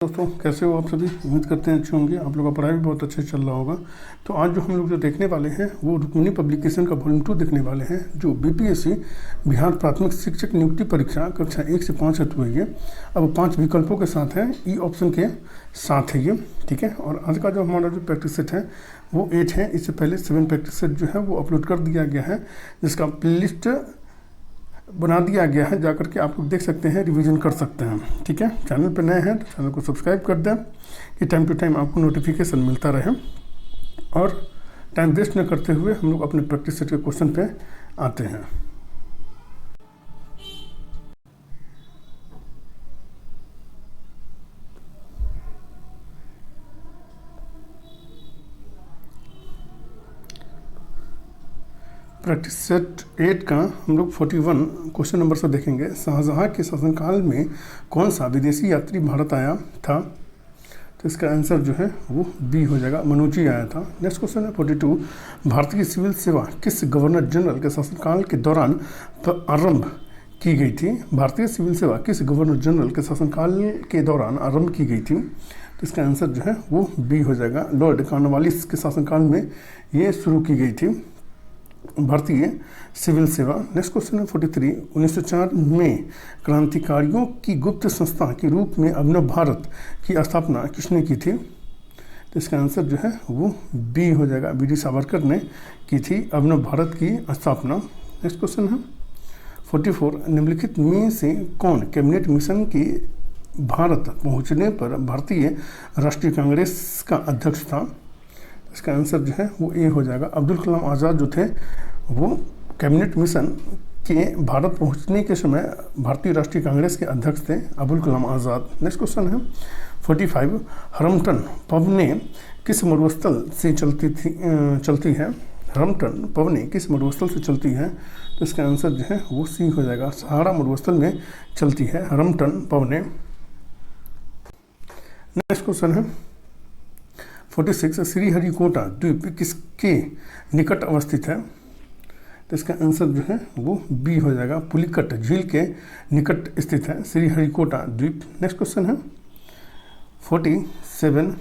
दोस्तों कैसे हो आप सभी। उम्मीद करते हैं अच्छे होंगे। आप लोगों का पढ़ाई भी बहुत अच्छे चल रहा होगा। तो आज जो हम लोग जो देखने वाले हैं वो रुक्मिणी पब्लिकेशन का वॉल्यूम 2 देखने वाले हैं, जो बीपीएससी बिहार प्राथमिक शिक्षक नियुक्ति परीक्षा कक्षा 1 से 5 हेतु है ये। अब 5 विकल्पों के साथ है, ई ऑप्शन के साथ है ये, ठीक है। और आज का जो हमारा जो प्रैक्टिस सेट है वो 8 है। इससे पहले 7 प्रैक्टिस सेट जो है वो अपलोड कर दिया गया है, जिसका प्ले लिस्ट बना दिया गया है। जाकर के आप लोग देख सकते हैं, रिवीजन कर सकते हैं, ठीक है। चैनल पर नए हैं तो चैनल को सब्सक्राइब कर दें कि टाइम टू टाइम आपको नोटिफिकेशन मिलता रहे। और टाइम वेस्ट न करते हुए हम लोग अपने प्रैक्टिस सेट के क्वेश्चन पे आते हैं। प्रैक्टिस सेट 8 का हम लोग 41 क्वेश्चन नंबर से देखेंगे। शाहजहाँ के शासनकाल में कौन सा विदेशी यात्री भारत आया था? तो इसका आंसर जो है वो बी हो जाएगा, मनुची आया था। नेक्स्ट क्वेश्चन है 42, भारतीय सिविल सेवा किस गवर्नर जनरल के शासनकाल के दौरान आरंभ की गई थी? भारतीय सिविल सेवा किस गवर्नर जनरल के शासनकाल के दौरान आरंभ की गई थी? तो इसका आंसर जो है वो बी हो जाएगा, लॉर्ड कॉर्नवालिस के शासनकाल में ये शुरू की गई थी भारतीय सिविल सेवा। नेक्स्ट क्वेश्चन है 43, 1904 में क्रांतिकारियों की गुप्त संस्था के रूप में अभिनव भारत की स्थापना किसने की थी? तो इसका आंसर जो है वो बी हो जाएगा, बी डी सावरकर ने की थी अभिनव भारत की स्थापना। नेक्स्ट क्वेश्चन है 44, निम्नलिखित में से कौन कैबिनेट मिशन के भारत पहुंचने पर भारतीय राष्ट्रीय कांग्रेस का अध्यक्ष था? इसका आंसर जो है वो ए हो जाएगा, अब्दुल कलाम आज़ाद जो थे वो कैबिनेट मिशन के भारत पहुंचने के समय भारतीय राष्ट्रीय कांग्रेस के अध्यक्ष थे, अब्दुल कलाम आज़ाद। नेक्स्ट क्वेश्चन है 45, हरमटन पवने किस मरुस्थल से चलती है? हरमटन पवने किस मरुस्थल से चलती है? तो इसका आंसर जो है वो सी हो जाएगा, सहारा मरुस्थल में चलती है हरमटन पवने। नेक्स्ट क्वेश्चन है 46, श्रीहरिकोटा द्वीप किसके निकट अवस्थित है? तो इसका आंसर जो है वो बी हो जाएगा, पुलिकट झील के निकट स्थित है श्रीहरिकोटा द्वीप। नेक्स्ट क्वेश्चन है 47,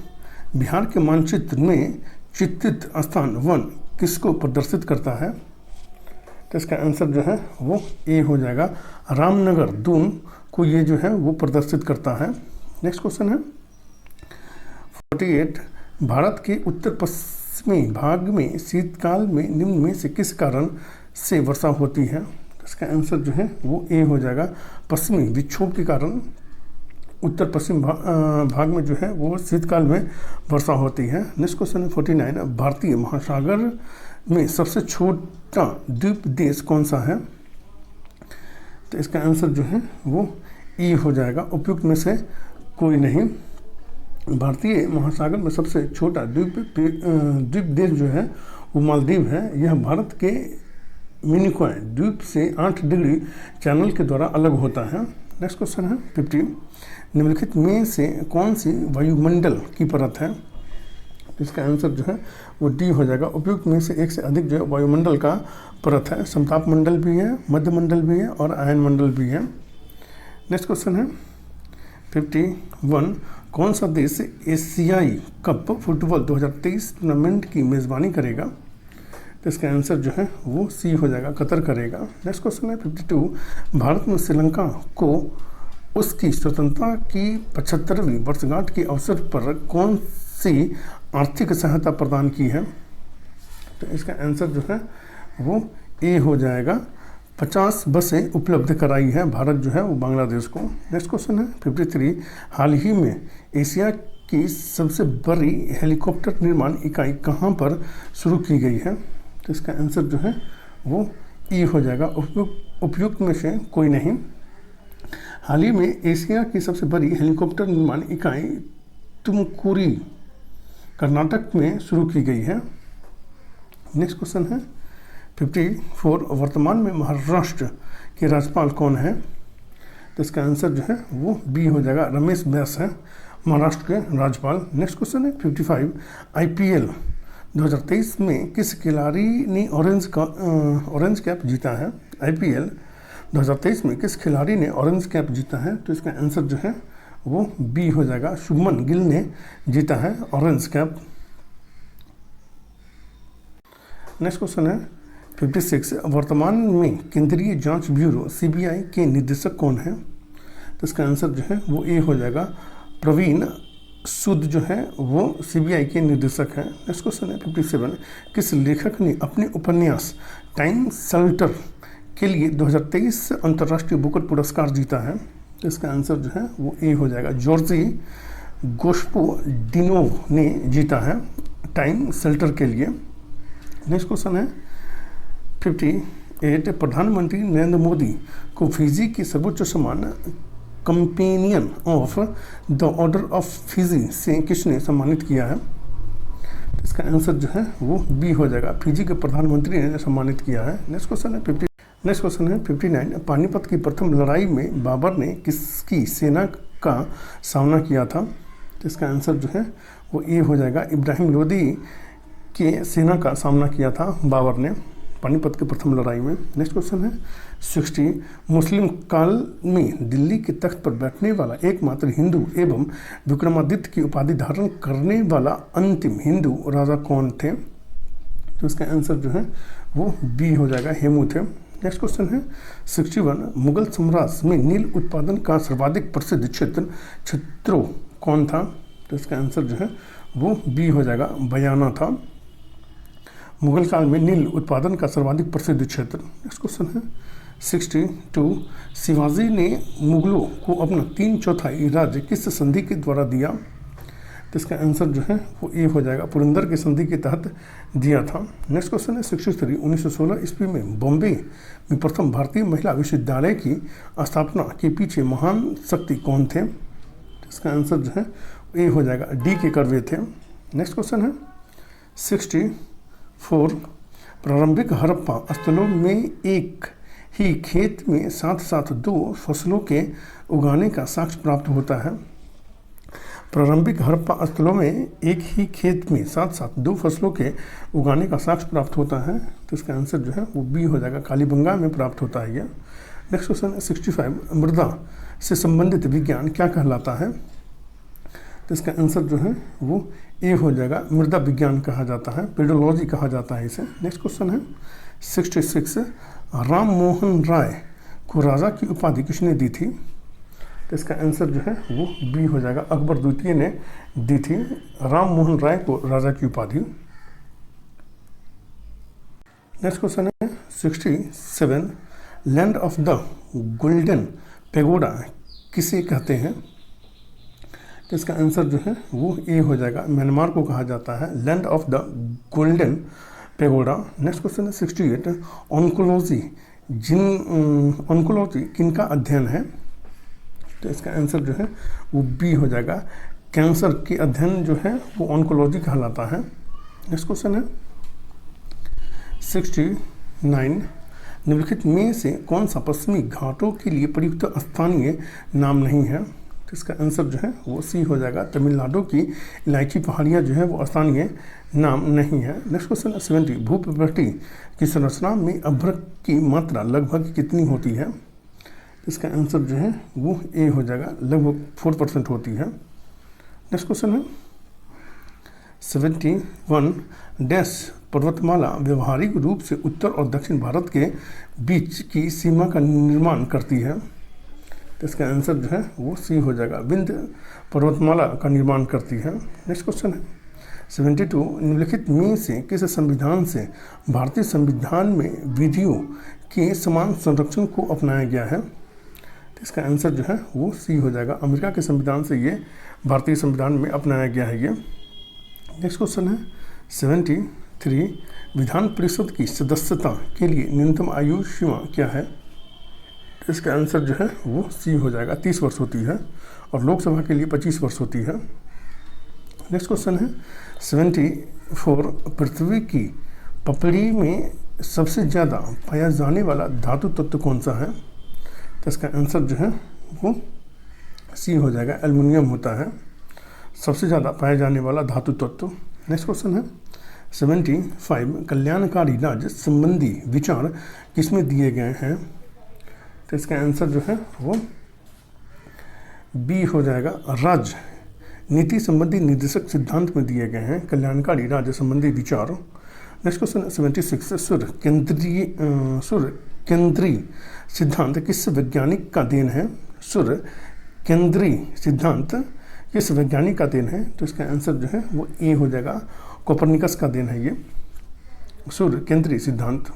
बिहार के मानचित्र में चित्रित स्थान 1 किसको प्रदर्शित करता है? तो इसका आंसर जो है वो ए हो जाएगा, रामनगर दून को ये जो है वो प्रदर्शित करता है। नेक्स्ट क्वेश्चन है 48, भारत के उत्तर पश्चिमी भाग में शीतकाल में निम्न में से किस कारण से वर्षा होती है? इसका आंसर जो है वो ए हो जाएगा, पश्चिमी विक्षोभ के कारण उत्तर पश्चिम भाग में जो है वो शीतकाल में वर्षा होती है। नेक्स्ट क्वेश्चन है 49, भारतीय महासागर में सबसे छोटा द्वीप देश कौन सा है? तो इसका आंसर जो है वो ई हो जाएगा, उपयुक्त में से कोई नहीं। भारतीय महासागर में सबसे छोटा द्वीप देश जो है वो मालदीव है। यह भारत के मिनिकॉय द्वीप से 8 डिग्री चैनल के द्वारा अलग होता है। नेक्स्ट क्वेश्चन है 50, निम्नलिखित में से कौन सी वायुमंडल की परत है? इसका आंसर जो है वो डी हो जाएगा, उपयुक्त में से एक से अधिक जो है वायुमंडल का परत है। समताप मंडल भी है, मध्य मंडल भी है और आयन मंडल भी है। नेक्स्ट क्वेश्चन है 51, कौन सा देश एशियाई कप फुटबॉल 2023 टूर्नामेंट की मेज़बानी करेगा? तो इसका आंसर जो है वो सी हो जाएगा, कतर करेगा। नेक्स्ट क्वेश्चन है 52, भारत ने श्रीलंका को उसकी स्वतंत्रता की 75वीं वर्षगांठ के अवसर पर कौन सी आर्थिक सहायता प्रदान की है? तो इसका आंसर जो है वो ए हो जाएगा, 50 बसें उपलब्ध कराई है भारत जो है वो बांग्लादेश को। नेक्स्ट क्वेश्चन है 53, हाल ही में एशिया की सबसे बड़ी हेलीकॉप्टर निर्माण इकाई कहाँ पर शुरू की गई है? तो इसका आंसर जो है वो ई हो जाएगा, उपयुक्त में से कोई नहीं। हाल ही में एशिया की सबसे बड़ी हेलीकॉप्टर निर्माण इकाई तुमकुरी कर्नाटक में शुरू की गई है। नेक्स्ट क्वेश्चन है 54, वर्तमान में महाराष्ट्र के राज्यपाल कौन है? तो इसका आंसर जो है वो बी हो जाएगा, रमेश बैस है महाराष्ट्र के राज्यपाल। नेक्स्ट क्वेश्चन है 55, आईपीएल 2023 में किस खिलाड़ी ने ऑरेंज कैप जीता है? आईपीएल 2023 में किस खिलाड़ी ने ऑरेंज कैप जीता है? तो इसका आंसर जो है वो बी हो जाएगा। शुभमन गिल ने जीता है ऑरेंज कैप। नेक्स्ट क्वेश्चन है 56, वर्तमान में केंद्रीय जांच ब्यूरो सीबीआई के निदेशक कौन है? तो इसका आंसर जो है वो ए हो जाएगा। प्रवीण सूद जो है वो सीबीआई के निर्देशक हैं। नेक्स्ट क्वेश्चन है 57, किस लेखक ने अपने उपन्यास टाइम सेल्टर के लिए 2023 अंतर्राष्ट्रीय बुकर पुरस्कार जीता है? तो इसका आंसर जो है वो ए हो जाएगा। जॉर्जी गोस्पोडिनोव ने जीता है टाइम सेल्टर के लिए। नेक्स्ट क्वेश्चन है 58, प्रधानमंत्री नरेंद्र मोदी को फिजी की सर्वोच्च सम्मान companion of the order of Fiji से किसने सम्मानित किया है? इसका आंसर जो है वो बी हो जाएगा। फिजी के प्रधानमंत्री ने सम्मानित किया है। नेक्स्ट क्वेश्चन है 59, पानीपत की प्रथम लड़ाई में बाबर ने किसकी सेना का सामना किया था? तो इसका आंसर जो है वो ए हो जाएगा। इब्राहिम लोदी के सेना का सामना किया था बाबर ने पानीपत की प्रथम लड़ाई में। नेक्स्ट क्वेश्चन है 60, मुस्लिम काल में दिल्ली के तख्त पर बैठने वाला एकमात्र हिंदू एवं विक्रमादित्य की उपाधि धारण करने वाला अंतिम हिंदू राजा कौन थे? तो इसका आंसर जो है वो बी हो जाएगा, हेमू थे। नेक्स्ट क्वेश्चन है 61, मुगल साम्राज्य में नील उत्पादन का सर्वाधिक प्रसिद्ध क्षेत्रों कौन था? तो इसका आंसर जो है वो बी हो जाएगा, बयाना था। मुगल काल में नील उत्पादन का सर्वाधिक प्रसिद्ध क्षेत्र। नेक्स्ट क्वेश्चन है 62, शिवाजी ने मुगलों को अपना 3/4 राज्य किस संधि के द्वारा दिया? तो इसका आंसर जो है वो ए हो जाएगा, पुरंदर की संधि के तहत दिया था। नेक्स्ट क्वेश्चन है 63, 1916 ईस्वी में बॉम्बे में प्रथम भारतीय महिला विश्वविद्यालय की स्थापना के पीछे महान शक्ति कौन थे? तो इसका आंसर जो है ए हो जाएगा, डी के कर्वे थे। नेक्स्ट क्वेश्चन है 64, प्रारंभिक हड़प्पा स्थलों में एक ही खेत में साथ साथ 2 फसलों के उगाने का साक्ष्य प्राप्त होता है। प्रारंभिक हड़प्पा स्थलों में एक ही खेत में साथ साथ 2 फसलों के उगाने का साक्ष्य प्राप्त होता है। तो इसका आंसर जो है वो बी हो जाएगा, कालीबंगा में प्राप्त होता है यह। नेक्स्ट क्वेश्चन है 65, मृदा से संबंधित विज्ञान क्या कहलाता है? तो इसका आंसर जो है वो ए हो जाएगा, मृदा विज्ञान कहा जाता है, पेडोलॉजी कहा जाता है इसे। नेक्स्ट क्वेश्चन है 66, राम मोहन राय को राजा की उपाधि किसने दी थी? तो इसका आंसर जो है वो बी हो जाएगा, अकबर द्वितीय ने दी थी राम मोहन राय को राजा की उपाधि। नेक्स्ट क्वेश्चन है 67, land of the golden pagoda किसे कहते हैं? तो इसका आंसर जो है वो ए हो जाएगा, म्यांमार को कहा जाता है land of the golden pagoda. Next question है 68, ऑन्कोलॉजी ऑन्कोलॉजी किनका अध्ययन है? तो इसका आंसर जो है वो बी हो जाएगा, कैंसर के अध्ययन जो है वो ऑन्कोलॉजी कहलाता है। नेक्स्ट क्वेश्चन है 69, निम्नलिखित में से कौन सा पश्चिमी घाटों के लिए प्रयुक्त स्थानीय नाम नहीं है? तो इसका आंसर जो है वो सी हो जाएगा, तमिलनाडु की इलायची पहाड़ियाँ जो है वो स्थानीय नाम नहीं है। नेक्स्ट क्वेश्चन है 70, भूप्रकृति की संरचना में अभ्रक की मात्रा लगभग कितनी होती है? इसका आंसर जो है वो ए हो जाएगा, लगभग 4% होती है। नेक्स्ट क्वेश्चन है 71, डैश पर्वतमाला व्यवहारिक रूप से उत्तर और दक्षिण भारत के बीच की सीमा का निर्माण करती है? तो इसका आंसर जो है वो सी हो जाएगा, विंध्य पर्वतमाला का निर्माण करती है। नेक्स्ट क्वेश्चन है 72, निम्नलिखित में से किस संविधान से भारतीय संविधान में विधियों के समान संरक्षण को अपनाया गया है? तो इसका आंसर जो है वो सी हो जाएगा, अमेरिका के संविधान से ये भारतीय संविधान में अपनाया गया है ये। नेक्स्ट क्वेश्चन है 73, विधान परिषद की सदस्यता के लिए न्यूनतम आयु सीमा क्या है? इसका आंसर जो है वो सी हो जाएगा, 30 वर्ष होती है और लोकसभा के लिए 25 वर्ष होती है। नेक्स्ट क्वेश्चन है 74, पृथ्वी की पपड़ी में सबसे ज़्यादा पाया जाने वाला धातु तत्व कौन सा है? तो इसका आंसर जो है वो सी हो जाएगा, एल्युमिनियम होता है सबसे ज़्यादा पाया जाने वाला धातु तत्व। नेक्स्ट क्वेश्चन है 75, कल्याणकारी राज्य संबंधी विचार किसमें दिए गए हैं? तो इसका आंसर जो है वो बी हो जाएगा राजनीति संबंधी निर्देशक सिद्धांत में दिए गए हैं कल्याणकारी राज्य संबंधी विचार। नेक्स्ट क्वेश्चन है 76 सूर्य केंद्रीय सिद्धांत किस वैज्ञानिक का देन है? सूर्य केंद्रीय सिद्धांत किस वैज्ञानिक का देन है? तो इसका आंसर जो है वो ए हो जाएगा, कोपरनिकस का देन है ये सूर्य केंद्रीय सिद्धांत।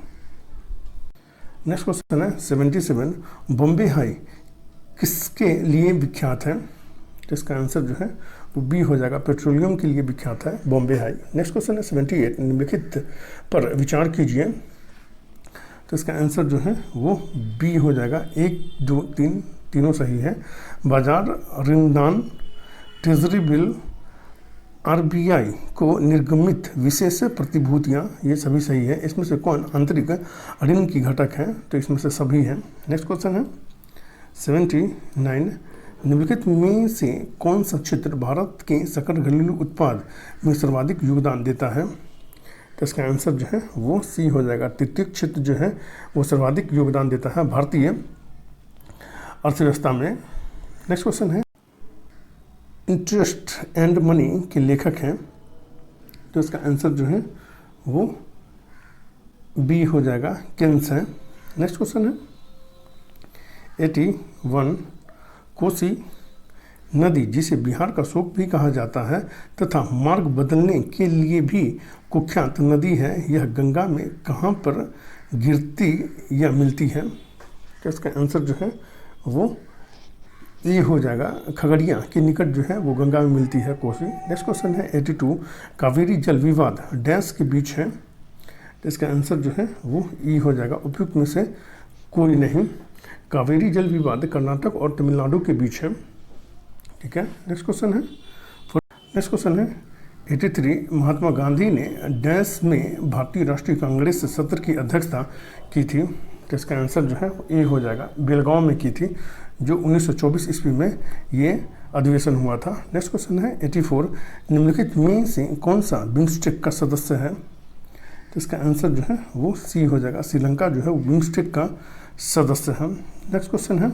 नेक्स्ट क्वेश्चन है 77 बॉम्बे हाई किसके लिए विख्यात है? तो इसका आंसर जो है वो बी हो जाएगा, पेट्रोलियम के लिए विख्यात है बॉम्बे हाई। नेक्स्ट क्वेश्चन है 78 निम्नलिखित पर विचार कीजिए। तो इसका आंसर जो है वो बी हो जाएगा, 1 2 3 तीनों सही है। बाजार ऋणदान ट्रेजरी बिल आरबीआई को निर्गमित विशेष प्रतिभूतियाँ ये सभी सही है। इसमें से कौन आंतरिक ऋण की घटक है? तो इसमें से सभी है। नेक्स्ट क्वेश्चन है 79 निम्नलिखित में से कौन सा क्षेत्र भारत के सकल घरेलू उत्पाद में सर्वाधिक योगदान देता है? तो इसका आंसर जो है वो सी हो जाएगा, तृतीयक क्षेत्र जो है वो सर्वाधिक योगदान देता है भारतीय अर्थव्यवस्था में। नेक्स्ट क्वेश्चन है इंटरेस्ट एंड मनी के लेखक हैं, तो इसका आंसर जो है वो बी हो जाएगा, केन्स है। नेक्स्ट क्वेश्चन है 81 कोसी नदी जिसे बिहार का शोक भी कहा जाता है तथा मार्ग बदलने के लिए भी कुख्यात नदी है, यह गंगा में कहाँ पर गिरती या मिलती है? तो इसका आंसर जो है वो ये हो जाएगा, खगड़िया के निकट जो है वो गंगा में मिलती है कोसी। नेक्स्ट क्वेश्चन है 82 कावेरी जल विवाद डैश के बीच है? तो इसका आंसर जो है वो ई हो जाएगा, उपयुक्त में से कोई नहीं। कावेरी जल विवाद कर्नाटक और तमिलनाडु के बीच है, ठीक है। नेक्स्ट क्वेश्चन है 83 महात्मा गांधी ने डैश में भारतीय राष्ट्रीय कांग्रेस सत्र की अध्यक्षता की थी? तो इसका आंसर जो है ए हो जाएगा, बेलगांव में की थी, जो 1924 ईस्वी में ये अधिवेशन हुआ था। नेक्स्ट क्वेश्चन है 84 निम्नलिखित में से कौन सा बिम्स्टेक का सदस्य है? तो इसका आंसर जो है वो सी हो जाएगा, श्रीलंका जो है वो बिम्स्टेक का सदस्य है। नेक्स्ट क्वेश्चन है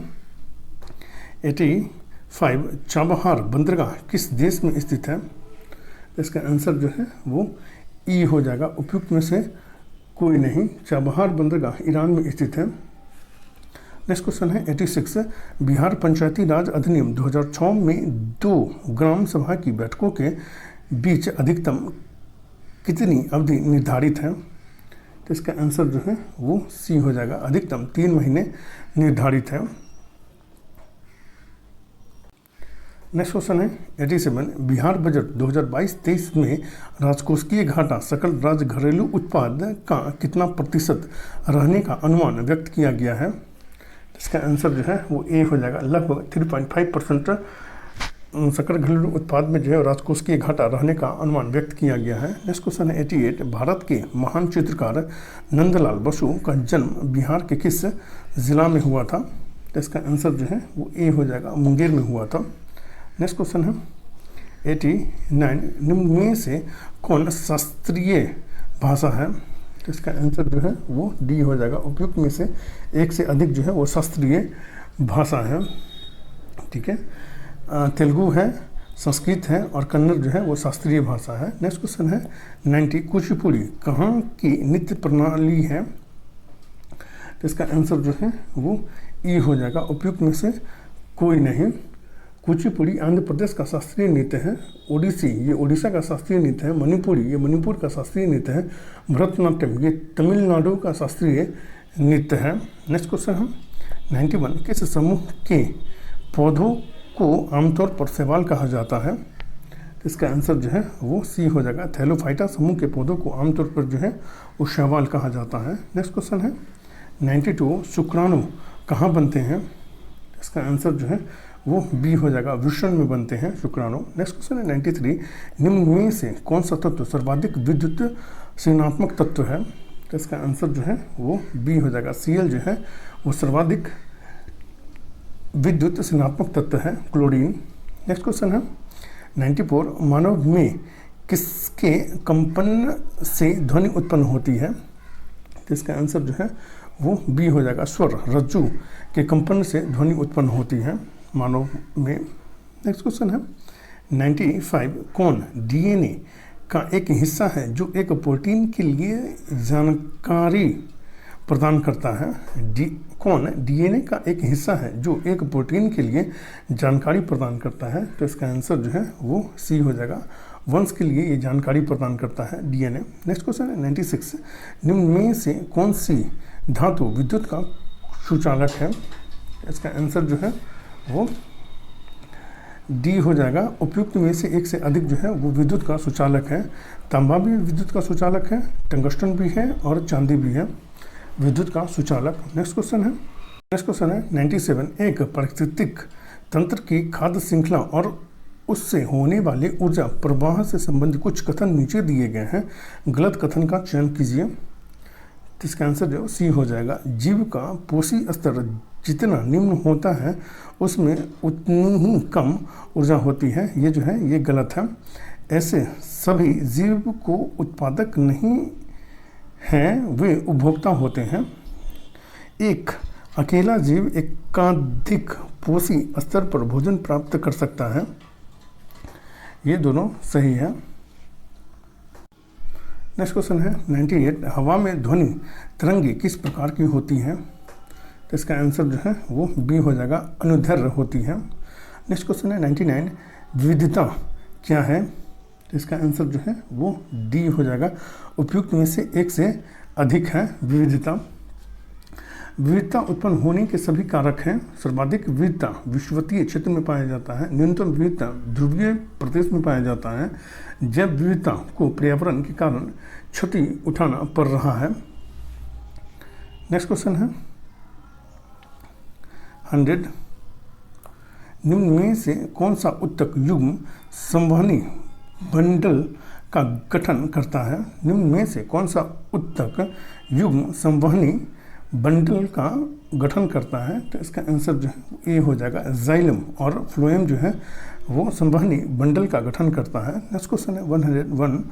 85 चाबहार बंदरगाह किस देश में स्थित है? तो इसका आंसर जो है वो ई हो जाएगा, उपयुक्त में से कोई नहीं, चाबहार बंदरगाह ईरान में स्थित है। नेक्स्ट क्वेश्चन है 86 बिहार पंचायती राज अधिनियम 2006 में 2 ग्राम सभा की बैठकों के बीच अधिकतम कितनी अवधि निर्धारित है? तो इसका आंसर जो है वो सी हो जाएगा, अधिकतम 3 महीने निर्धारित है। नेक्स्ट क्वेश्चन है 87 बिहार बजट 2022-23 में राजकोषीय घाटा सकल राज्य घरेलू उत्पाद का कितना प्रतिशत रहने का अनुमान व्यक्त किया गया है? इसका आंसर जो है वो ए हो जाएगा, लगभग 3.5% सकल घरेलू उत्पाद में जो है राजकोषीय घाटा रहने का अनुमान व्यक्त किया गया है। नेक्स्ट क्वेश्चन है 88 भारत के महान चित्रकार नंदलाल बसु का जन्म बिहार के किस जिला में हुआ था? तो इसका आंसर जो है वो ए हो जाएगा, मुंगेर में हुआ था। नेक्स्ट क्वेश्चन है 89 निम्न में से कौन शास्त्रीय भाषा है? तो इसका आंसर जो है वो डी हो जाएगा, उपयुक्त में से एक से अधिक जो है वो शास्त्रीय भाषा है, ठीक है। तेलुगु है, संस्कृत है और कन्नड़ जो है वो शास्त्रीय भाषा है। नेक्स्ट क्वेश्चन है 90 कुचिपुड़ी कहाँ की नृत्य प्रणाली है? तो इसका आंसर जो है वो ई हो जाएगा, उपयुक्त में से कोई नहीं। कुचिपुड़ी आंध्र प्रदेश का शास्त्रीय नृत्य है, ओडिसी ये ओडिशा का शास्त्रीय नृत्य है, मणिपुरी ये मणिपुर का शास्त्रीय नृत्य है, भरतनाट्यम ये तमिलनाडु का शास्त्रीय नृत्य है। नेक्स्ट क्वेश्चन है 91 किस समूह के पौधों को आमतौर पर शैवाल कहा जाता है? तो इसका आंसर जो है वो सी हो जाएगा, थैलोफाइटा समूह के पौधों को आमतौर पर जो है वो शैवाल कहा जाता है। नेक्स्ट क्वेश्चन है 92 शुक्राणु कहाँ बनते हैं? इसका आंसर जो है वो बी हो जाएगा, वृषण में बनते हैं शुक्राणु। नेक्स्ट क्वेश्चन है 93 निम्न में से कौन सा तत्व सर्वाधिक विद्युत ऋणात्मक तत्व है? तो इसका आंसर जो है वो बी हो जाएगा, Cl जो है वो सर्वाधिक विद्युत ऋणात्मक तत्व है, क्लोरीन। नेक्स्ट क्वेश्चन है 94 मानव में किसके कंपन से ध्वनि उत्पन्न होती है? तो इसका आंसर जो है वो बी हो जाएगा, स्वर रज्जु के कंपन से ध्वनि उत्पन्न होती है। मानव में। नेक्स्ट क्वेश्चन है 95, कौन डीएनए का एक हिस्सा है जो एक प्रोटीन के लिए जानकारी प्रदान करता है? कौन डीएनए का एक हिस्सा है जो एक प्रोटीन के लिए जानकारी प्रदान करता है? तो इसका आंसर जो है वो सी हो जाएगा। वंश के लिए ये जानकारी प्रदान करता है डीएनए। नेक्स्ट क्वेश्चन है 96, निम्न में से कौन सी धातु विद्युत का सुचालक है? इसका आंसर जो है वो डी हो जाएगा। उपयुक्त में से एक से अधिक जो है वो विद्युत का सुचालक है। तांबा भी विद्युत का सुचालक है, टंगस्टन भी है और चांदी भी है विद्युत का सुचालक। नेक्स्ट क्वेश्चन है 97, एक पारिस्थितिक तंत्र की खाद्य श्रृंखला और उससे होने वाले ऊर्जा प्रवाह से संबंधित कुछ कथन नीचे दिए गए हैं, गलत कथन का चयन कीजिए। तो इसका आंसर जो सी हो जाएगा। जीव का पोषी स्तर जितना निम्न होता है उसमें उतनी ही कम ऊर्जा होती है, ये जो है ये गलत है। ऐसे सभी जीव को उत्पादक नहीं हैं, वे उपभोक्ता होते हैं। एक अकेला जीव एकाधिक पोषी स्तर पर भोजन प्राप्त कर सकता है, ये दोनों सही है। नेक्स्ट क्वेश्चन है 98, हवा में ध्वनि तरंगे किस प्रकार की होती हैं? तो इसका आंसर जो है वो बी हो जाएगा, अनुदैर्घ्य होती है। नेक्स्ट क्वेश्चन है 99, विविधता क्या है? तो इसका आंसर जो है वो डी हो जाएगा। उपयुक्त में से एक से अधिक है विविधता। विविधता उत्पन्न होने के सभी कारक हैं। सर्वाधिक विविधता विषुवतीय क्षेत्र में पाया जाता है, न्यूनतम विविधता ध्रुवीय प्रदेश में पाया जाता है। जैव विविधता को पर्यावरण के कारण क्षति उठाना पड़ रहा है। नेक्स्ट क्वेश्चन है 100, निम्न में से कौन सा उत्तक युग्म संवहनी बंडल का गठन करता है? निम्न में से कौन सा उत्तक युग्म संवहनी बंडल का गठन करता है? तो इसका आंसर जो है ए हो जाएगा। जाइलम और फ्लोएम जो है वो संवहनी बंडल का गठन करता है। नेक्स्ट क्वेश्चन है 101,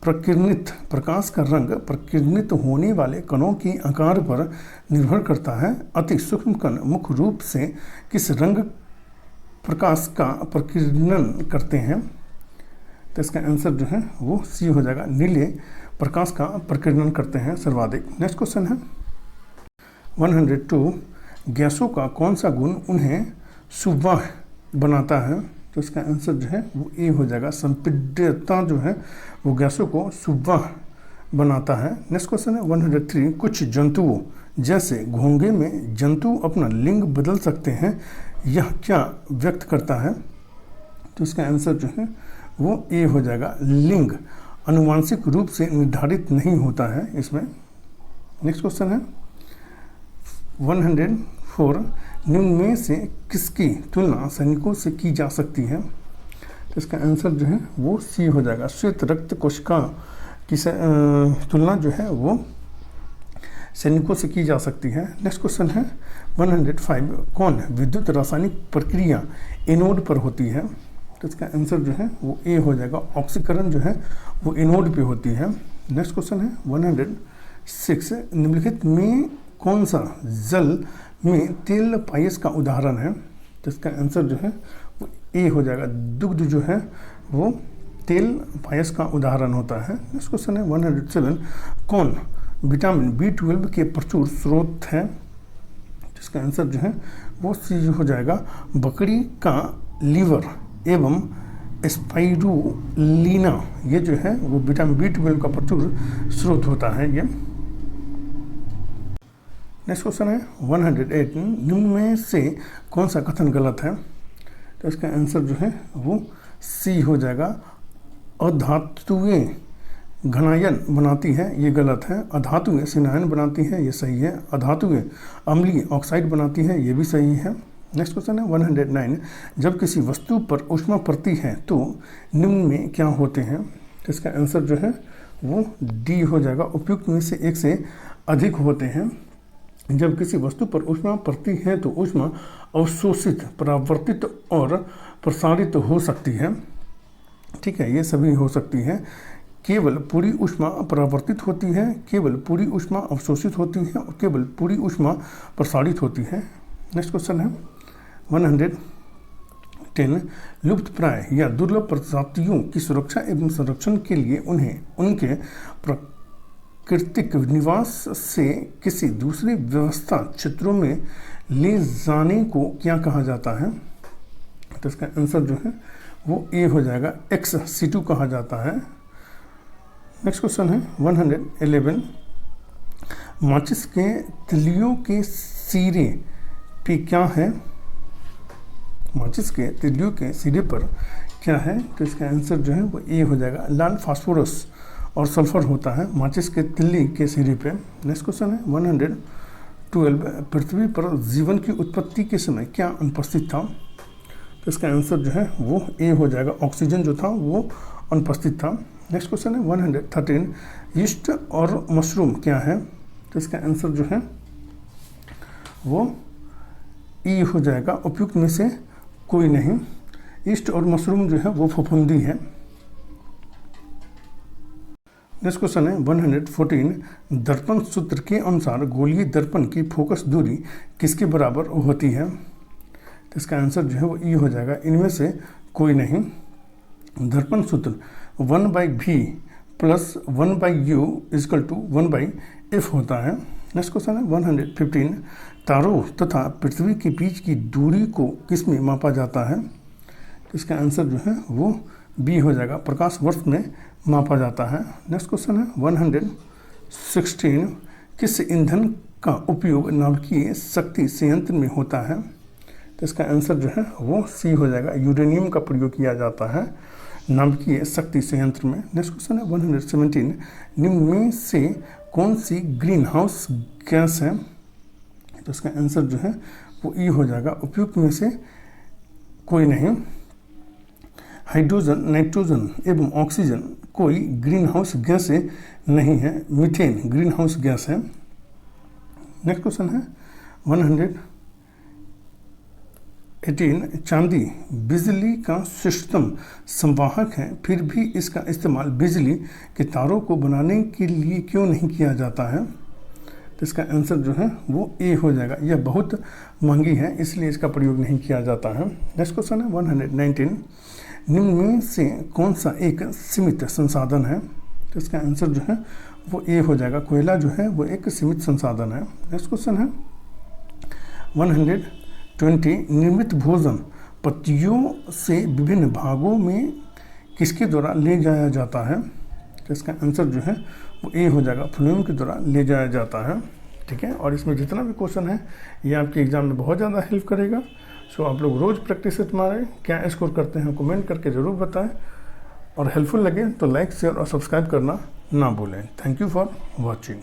प्रकिरणित प्रकाश का रंग प्रकिरणित होने वाले कणों के आकार पर निर्भर करता है। अति सूक्ष्म कण मुख्य रूप से किस रंग प्रकाश का प्रकिरणन करते हैं? तो इसका आंसर जो है वो सी हो जाएगा। नीले प्रकाश का प्रकिरणन करते हैं सर्वाधिक। नेक्स्ट क्वेश्चन है 102, गैसों का कौन सा गुण उन्हें सुवाह बनाता है? तो इसका आंसर जो है वो ए हो जाएगा। संपीड्यता जो है वो गैसों को सुवाह बनाता है। नेक्स्ट क्वेश्चन है 103, कुछ जंतुओं जैसे घोंघे में जंतु अपना लिंग बदल सकते हैं, यह क्या व्यक्त करता है? तो इसका आंसर जो है वो ए हो जाएगा। लिंग अनुवांशिक रूप से निर्धारित नहीं होता है इसमें। नेक्स्ट क्वेश्चन है 104, निम्न में से किसकी तुलना सैनिकों से की जा सकती है? तो इसका आंसर जो है वो सी हो जाएगा। श्वेत रक्त कोशिका की तुलना जो है वो सैनिकों से की जा सकती है। नेक्स्ट क्वेश्चन है 105, कौन विद्युत रासायनिक प्रक्रिया एनोड पर होती है? तो इसका आंसर जो है वो ए हो जाएगा। ऑक्सीकरण जो है वो एनोड पे होती है। नेक्स्ट क्वेश्चन है 106, निम्नलिखित में कौन सा जल में तेल पायस का उदाहरण है? तो इसका आंसर जो है वो ए हो जाएगा। दुग्ध जो है वो तेल पायस का उदाहरण होता है। नेक्स्ट क्वेश्चन है 107, कौन विटामिन B12 के प्रचुर स्रोत है? जिसका आंसर जो है वो सी हो जाएगा। बकरी का लीवर एवं स्पाइरुलिना ये जो है वो विटामिन B12 का प्रचुर स्रोत होता है ये। नेक्स्ट क्वेश्चन है 108, निम्न में से कौन सा कथन गलत है? तो इसका आंसर जो है वो सी हो जाएगा। अधातुएं घनायन बनाती है, ये गलत है। अधातुएं सिनायन बनाती है, ये सही है। अधातुएं अम्लीय ऑक्साइड बनाती है, ये भी सही है। नेक्स्ट क्वेश्चन है 109, जब किसी वस्तु पर ऊष्मा पड़ती है तो निम्न में क्या होते हैं? तो इसका आंसर जो है वो डी हो जाएगा। उपयुक्त में से एक से अधिक होते हैं। जब किसी वस्तु पर ऊष्मा पड़ती है तो ऊष्मा अवशोषित, परावर्तित और प्रसारित हो सकती है। ठीक है, ये सभी हो सकती है। केवल पूरी ऊष्मा परावर्तित होती है, केवल पूरी ऊष्मा अवशोषित होती है और केवल पूरी ऊष्मा प्रसारित होती है। नेक्स्ट क्वेश्चन है 110, 10 लुप्तप्राय या दुर्लभ प्रजातियों की सुरक्षा एवं संरक्षण के लिए उन्हें उनके प्राकृतिक निवास से किसी दूसरे व्यवस्था क्षेत्रों में ले जाने को क्या कहा जाता है? तो इसका आंसर जो है वो ए हो जाएगा, एक्स सीटू कहा जाता है। नेक्स्ट क्वेश्चन है 111, माचिस के तिलियों के सिरे पे क्या है? माचिस के तिलियों के सिरे पर क्या है? तो इसका आंसर जो है वो ए हो जाएगा, लाल फास्फोरस और सल्फर होता है माचिस के तिल्ली के सिरे पे। नेक्स्ट क्वेश्चन है 112, पृथ्वी पर जीवन की उत्पत्ति के समय क्या अनुपस्थित था? तो इसका आंसर जो है वो ए हो जाएगा, ऑक्सीजन जो था वो अनुपस्थित था। नेक्स्ट क्वेश्चन है 113, यीस्ट और मशरूम क्या है? तो इसका आंसर जो है वो ई हो जाएगा, उपयुक्त में से कोई नहीं। यीस्ट और मशरूम जो है वो फफूंदी है। नेक्स्ट क्वेश्चन है 114, दर्पण सूत्र के अनुसार गोलीय दर्पण की फोकस दूरी किसके बराबर होती है? तो इसका आंसर जो है वो ई हो जाएगा, इनमें से कोई नहीं। दर्पण सूत्र 1/v plus 1/u is equal to 1/f होता है। नेक्स्ट क्वेश्चन है 115, तारों तथा पृथ्वी के बीच की दूरी को किस में मापा जाता है? तो इसका आंसर जो है वो बी हो जाएगा, प्रकाश वर्ष में मापा जाता है। नेक्स्ट क्वेश्चन है 116, किस ईंधन का उपयोग नाभिकीय शक्ति संयंत्र में होता है? तो इसका आंसर जो है वो सी हो जाएगा, यूरेनियम का प्रयोग किया जाता है नाभिकीय शक्ति संयंत्र में। नेक्स्ट क्वेश्चन है 117, निम्न में से कौन सी ग्रीन हाउस गैस है? तो इसका आंसर जो है वो ई हो जाएगा, उपयुक्त में से कोई नहीं। हाइड्रोजन, नाइट्रोजन एवं ऑक्सीजन कोई ग्रीन हाउस गैस नहीं है, मीथेन ग्रीन हाउस गैस है। नेक्स्ट क्वेश्चन है 118, चांदी बिजली का श्रेष्ठतम संवाहक है, फिर भी इसका इस्तेमाल बिजली के तारों को बनाने के लिए क्यों नहीं किया जाता है? तो इसका आंसर जो है वो ए हो जाएगा, यह बहुत महंगी है इसलिए इसका प्रयोग नहीं किया जाता है। नेक्स्ट क्वेश्चन है 119, निम्न में से कौन सा एक सीमित संसाधन है? तो इसका आंसर जो है वो ए हो जाएगा, कोयला जो है वो एक सीमित संसाधन है। नेक्स्ट क्वेश्चन है 120, निर्मित भोजन पत्तियों से विभिन्न भागों में किसके द्वारा ले जाया जाता है? तो इसका आंसर जो है वो ए हो जाएगा, फ्लोएम के द्वारा ले जाया जाता है। ठीक है, और इसमें जितना भी क्वेश्चन है ये आपके एग्जाम में बहुत ज़्यादा हेल्प करेगा। सो आप लोग रोज़ प्रैक्टिस मारें, क्या स्कोर करते हैं कमेंट करके ज़रूर बताएं, और हेल्पफुल लगे तो लाइक शेयर और सब्सक्राइब करना ना भूलें। Thank you for watching.